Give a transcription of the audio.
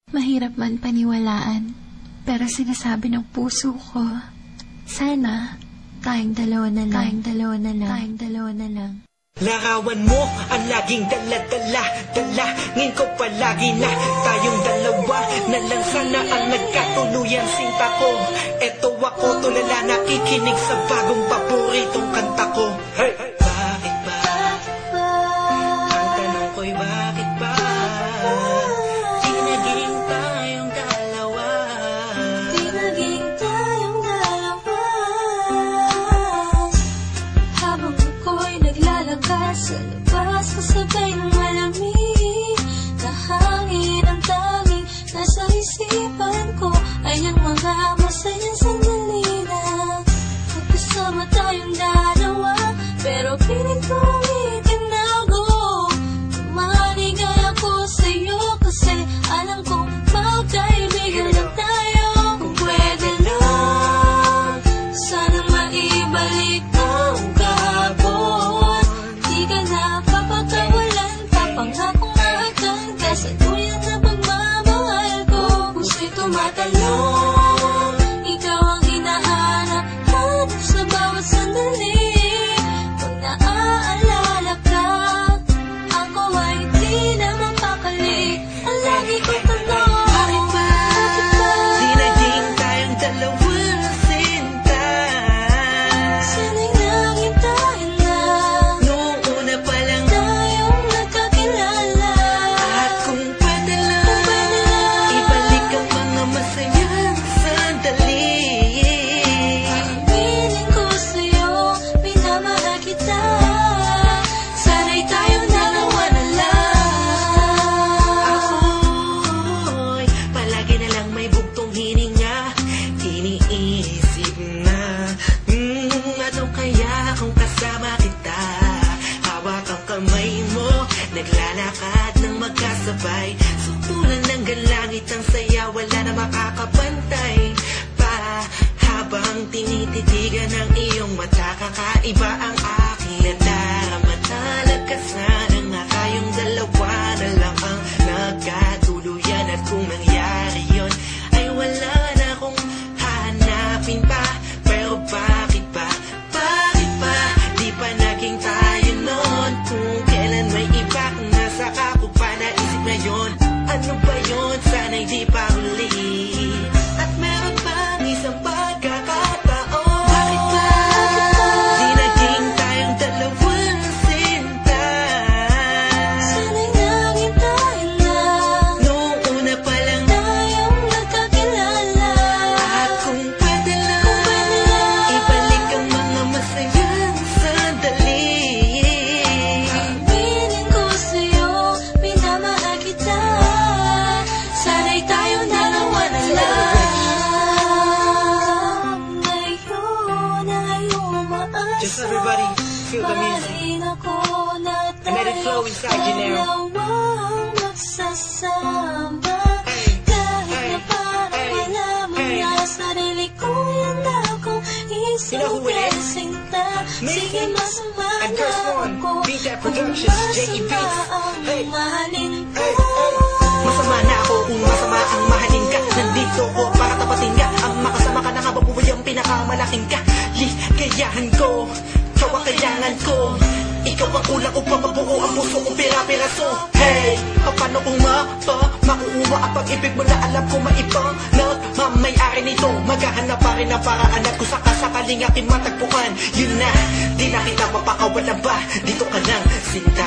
Mahirap man paniwalaan, pero sinasabi ng puso ko, sana tayong dalawa na lang, tayong dalawa na lang. Larawan mo ang laging dala-dala, dalangin ko palagi na tayong dalawa na lang sana ang nagkatuluyan sinta ko. Eto ako tulala nakikinig sa bagong paboritong kanta ko. Hey! Bakit ba? Ang tanong ko'y bakit ba? Di naging tayong dalawa. Di naging tayong dalawa. Habang ako'y naglalakad sa labas, kasabay ng malamig na hangin, ang tanging nasa isipan ko ay ang mga masayang sandali na magkasama tayong dalawa. Pero piling ko itinago, tumaligay ako sa'yo kasi alam kong magkaibigan lang tayo. Kung pwede lang, sana maibalik ang kahapon. Di ka na papagkawalan, papangakong akan kasaluyan na pagmamahal ko. Puso'y tumatalon, ikaw ang hinahanap sa bawat sandali. Pag naaalala ka, ako ay di na mapakali. Ang lagi ko tanong, bakit ba? Di naging tayong dalawa sinta. Sana'y naging tayo na Noong una pa lang tayong nagkakilala. at kung pwede lang, ibalik ang mga masayang sandali. Aminin ko sa'yo, minamahal kita. Sana'y tayong dalawa na lang. Ako'y palagi na lang may bugtong hininga, iniisip na ano kaya kung kasama kita. Hawak ang kamay mo, naglalakad ng magkasabay, sutulan ng galangit ang saya, wala na makakapantay pa. Habang tinititigan ng iyong mata, kakaiba ang aking nadarama. Talagkasan nga tayong dalawa na lang ang nagkatuluyan. At kung nangyari yun, ay wala na akong hahanapin pa. Pero bakit ba? Bakit ba? Di pa naging tayo noon. Kung kailan may iba, kung nasa ako pa naisip na yun. Ano ba yun? Sana'y di pa huli. At meron pang isang pagkakataon. Bakit ba? Di naging tayong dalawa sinta. Sana'y naging tayo na Noong una pa lang tayong nagkakilala. at kung pwede lang, ibalik ang mga masayang sandali. Aminin ko sa'yo, minamahal kita. Sana'y tayong dalawa na lang. Ngayon ay umaasa. Just everybody feel the music. Mahalin ako na And let it flow inside you now. dalawang magsasama. Hey, Kahit hey, na parang hey, wala mo hey. na sarili ko, yan akong You know who it is? sinta. Sige, Me masama and na Curse One, ako. Beat That Productions, J.E. Beats. Hey, Mahalin ko. hey, hey. Masama na ako kung masama ang mahalin ka. Nandito ko para tapatin ka. Ang makasama ka na kababuhay ang pinakamalaking ka. Ligayahan ko, ikaw ang kailangan ko. Ikaw ang kulang upang mabuo ang puso kong pira-piraso. Hey, paano kung makukuha ang pag-ibig mo na alam ko maibang nagmamayari nito. Maghahanap pa rin ang paraan at kung sakasakaling aking matagpuan, yun na, di na kita mapakawalan ba? Dito ka lang, sinta.